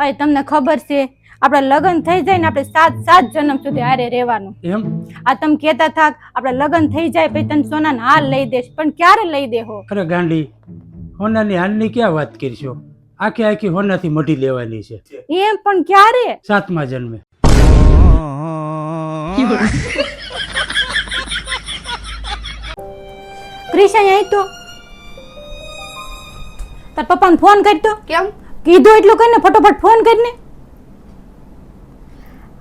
અય તમને ખબર છે આપણા લગ્ન થઈ જાય ને આપણે 7 જન્મ સુધી હારે રહેવાનું. એમ આ તમે કહેતા થાક આપણા લગ્ન થઈ જાય પછી તને સોનાના હાર લઈ દેશ, પણ ક્યારે લઈ દેહો? અરે ગાંડી, હોનાની હાલની ક્યાં વાત કરશો? આખી આખી હોનાથી મઢી લેવાની છે. એમ પણ ક્યારે? 7મા જન્મે. ક્રિશ અહીં તો તાર પપ્પાને ફોન કરતો. કેમ? કીધું એટલું કરીને ફટોફટ ફોન કરીને.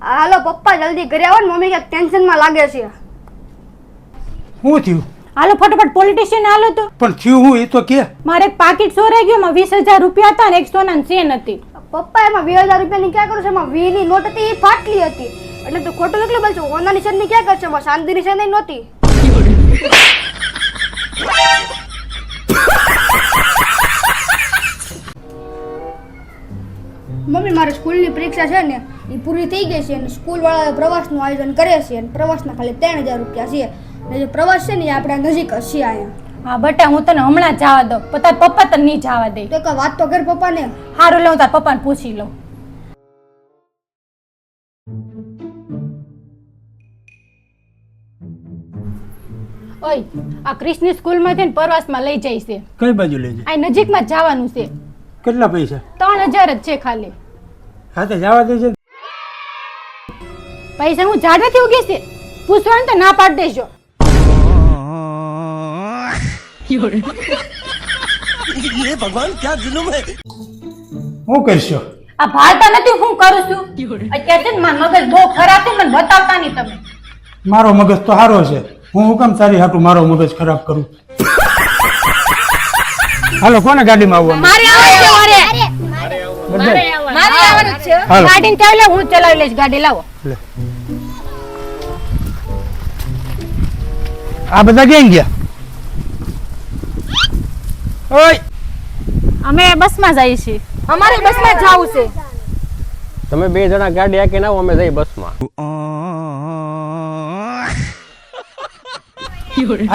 હાલો પપ્પા જલ્દી ઘરે આવો ને, મમ્મી ક્યાંક ટેન્શનમાં લાગે છે. શું થયું? હાલો ફટોફટ પોલીસ સ્ટેશન હાલો તો. પણ થયું હું એ તો કે. મારે એક પાકીટ ચોરાઈ ગયું, એમાં 20,000 રૂપિયા હતા ને એક સોનાની ચેન હતી. પપ્પા એમાં 20,000 રૂપિયાની ક્યાં કરું છે? એમાં 20 ની નોટ હતી, એ ફાટલી હતી. એટલે તું ખોટું કેટલું બોલ છો? ઓનાની ચેનની ક્યાં કરશે? એમાં શાંતિની ચેન નહોતી. મમ્મી મારી સ્કૂલની પરીક્ષા છે ને એ પૂરી થઈ ગઈ છે અને સ્કૂલ વાળા પ્રવાસનું આયોજન કરે છે અને પ્રવાસના ખાલી 3,000 રૂપિયા છે. અને જે પ્રવાસ છે ને એ આપણા નજીક જ છે અહીંયા. હા બટા, હું તને હમણાં જવા દઉં, પણ તાર પપ્પા તને નહીં જવા દે. તો એક વાત તો કર પપ્પાને. હારું, લઉં તાર પપ્પાને પૂછી લઉં. ઓય, આ ક્રિશની સ્કૂલમાંથી ને પ્રવાસમાં લઈ જાય છે. કઈ બાજુ લઈ જાય? આ નજીકમાં જ જવાનું છે. કેટલા પૈસા? 3,000 જ છે ખાલી. હા તો જવા દેજે. પૈસા હું ઝાડવેથી ઉગે છે, પૂછવાનું તો ના પાડ દેજો. ये भगवान क्या जुलुम है? શું કરશો? આ ભાળતા નથી હું કરું છું? અત્યારે છે ને મારું મગજ બહુ ખરાબ છે, મને બતાવતા નહીં તમે. મારો મગજ તો સારો છે, હું હુકમ તારી હાટું મારો મગજ ખરાબ કરું? હાલો, કોને ગાડીમાં આવવાનું? મારે આવવાનું છે, બધા? મારે આવવાનું છે. હાલો. ગાડીને ચાવી લાવો, હું ચલાવી લઈશ ગાડી. લાવો. લે. આ બધા ક્યાં ગયા? ઓય, અમે બસમાં જઈએ છીએ. અમારે બસમાં જવું છે. તમે 2 જણા ગાડી આકે ના આવો, અમે જઈ બસમાં.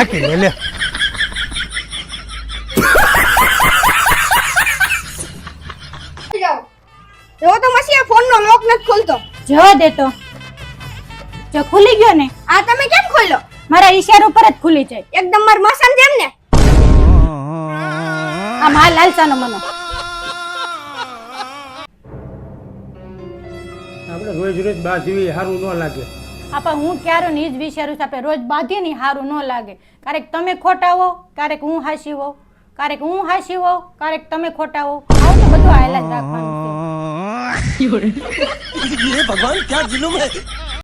આખી લે લે. જો તો મસી ફોનનો લોક નથી ખોલતો. જવા દે તો. જો ખુલી ગયો ને, આ તમે કેમ ખોલ્યો? મારા ઈશારા ઉપર જ ખુલી જાય. એકદમ માર મસન જેમ ને. આ માર લાલસાનો મનો. આપણે રોજ રોજ બાજવી સારું ન લાગે. આપા હું ક્યારે ને જ વિચારું છું, આપણે રોજ બાંધીએ ને સારું ન લાગે. ક્યારેક તમે ખોટા હો, ક્યારેક હું હાશી હોઉં, ક્યારેક હું હાશી હોઉં, ક્યારેક તમે ખોટા હો. આવું તો બધું હાઈલા જ રાખવાનું છે. ये भगवान क्या जुलुम है?